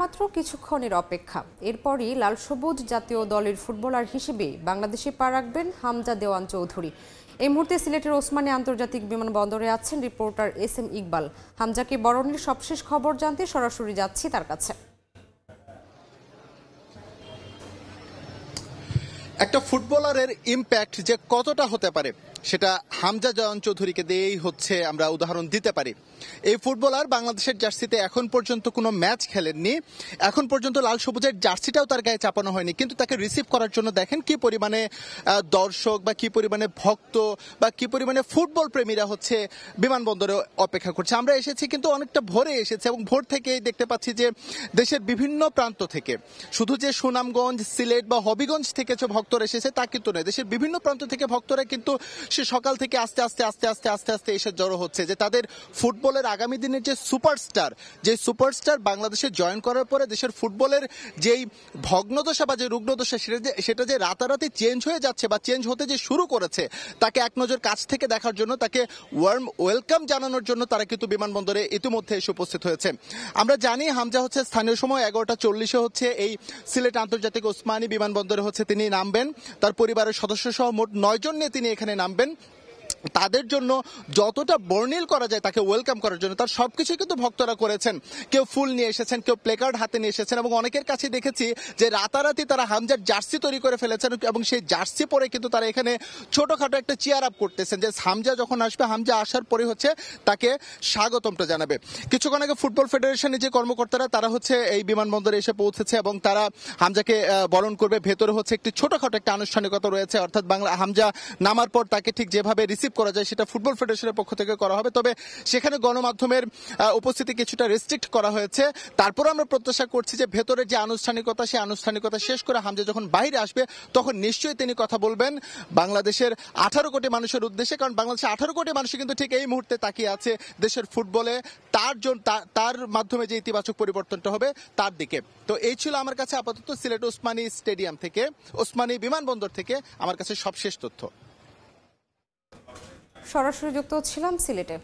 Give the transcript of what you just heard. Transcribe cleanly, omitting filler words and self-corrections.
মাত্র কিছুক্ষণের অপেক্ষা, এরপরই লাল সবুজ জাতীয় দলের ফুটবলার হিসেবে বাংলাদেশে পা রাখবেন হামজা দেওয়ান চৌধুরী। এই মুহূর্তে সিলেটের ওসমানী আন্তর্জাতিক বিমানবন্দরে আছেন রিপোর্টার SM ইকবাল। হামজাকে বরণের সবশেষ খবর জানতে সরাসরি যাচ্ছি তার কাছে। একটা ফুটবলারের ইম্প্যাক্ট যে কতটা হতে পারে সেটা হামজা দেওয়ান চৌধুরীকে দিয়েই আমরা উদাহরণ দিতে পারি। এই ফুটবলার বাংলাদেশের জার্সিতে এখন পর্যন্ত কোনো ম্যাচ খেলেননি, এখন পর্যন্ত লাল সবুজের জার্সিটাও তার গায়ে চাপানো হয়নি, কিন্তু তাকে রিসিভ করার জন্য দেখেন কি পরিমাণে দর্শক বা কি পরিমাণে ভক্ত বা কি পরিমাণে ফুটবল প্রেমীরা বিমানবন্দরে অপেক্ষা করছে। আমরা এসেছি কিন্তু অনেকটা ভোরে এসেছি এবং ভোর থেকেই দেখতে পাচ্ছি যে দেশের বিভিন্ন প্রান্ত থেকে, শুধু যে সুনামগঞ্জ, সিলেট বা হবিগঞ্জ থেকে যে ভক্তরা এসেছে তা কিন্তু নয়, দেশের বিভিন্ন প্রান্ত থেকে ভক্তরা কিন্তু সে সকাল থেকে আস্তে আস্তে এসে জড়ো হচ্ছে যে তাদের ফুটবলের আগামী দিনের যে সুপারস্টার বাংলাদেশে জয়েন করার পরে দেশের ফুটবলের যেই ভগ্নদশা বা যে রুগ্নদশা সেটা যে রাতারাতি চেঞ্জ হয়ে যাচ্ছে বা চেঞ্জ হতে যে শুরু করেছে, তাকে এক নজর কাছ থেকে দেখার জন্য, তাকে ওয়ার্ম ওয়েলকাম জানানোর জন্য তারা কিন্তু বিমানবন্দরে ইতিমধ্যে এসে উপস্থিত হয়েছে। আমরা জানি হামজা স্থানীয় সময় 11:40 এই সিলেট আন্তর্জাতিক ওসমানী বিমানবন্দরে তিনি নামবেন। তার পরিবারের সদস্য সহ মোট 9 জন নিয়ে তিনি এখানে নামবেন। তাদের জন্য যতটা বর্ণিল করা যায় তাকে ওয়েলকাম করার জন্য তার সবকিছুই কিন্তু ভক্তরা করেছেন। কেউ ফুল নিয়ে এসেছেন, কেউ প্লেকার্ড হাতে নিয়ে এসেছেন এবং অনেকের কাছে দেখেছি যে রাতারাতি তারা হামজার জার্সি তৈরি করে ফেলেছেন এবং সেই জার্সি পরে কিন্তু তারা এখানে ছোটখাটো একটা চেয়ার আপ করতেছেন যে হামজা যখন আসবে, হামজা আসার পরে তাকে স্বাগতমটা জানাবে। কিছুক্ষণ আগে ফুটবল ফেডারেশনের যে কর্মকর্তারা তারা এই বিমানবন্দরে এসে পৌঁছেছে এবং তারা হামজাকে বরণ করবে। ভেতরে একটি ছোটখাটো একটা আনুষ্ঠানিকতা রয়েছে, অর্থাৎ হামজা নামার পর তাকে ঠিক যেভাবে রিসিভ করা যায় সেটা ফুটবল ফেডারেশনের পক্ষ থেকে করা হবে। তবে সেখানে গণমাধ্যমের উপস্থিতি কিছুটা রেস্ট্রিক্ট করা হয়েছে। তারপর আমরা প্রত্যাশা করছি যে ভেতরের যে আনুষ্ঠানিকতা, সেই আনুষ্ঠানিকতা শেষ করে হামজা যখন বাইরে আসবে তখন নিশ্চয়ই তিনি কথা বলবেন বাংলাদেশের 18 কোটি মানুষের উদ্দেশ্যে, কারণ বাংলাদেশের 18 কোটি মানুষ কিন্তু ঠিক এই মুহূর্তে তাকিয়ে আছে দেশের ফুটবলে তার মাধ্যমে যে ইতিবাচক পরিবর্তনটা হবে তার দিকে। তো এই ছিল আমার কাছে আপাতত সিলেট ওসমানী স্টেডিয়াম থেকে, ওসমানী বিমানবন্দর থেকে আমার কাছে সবশেষ তথ্য। সরাসরি যুক্ত ছিলাম সিলেটে।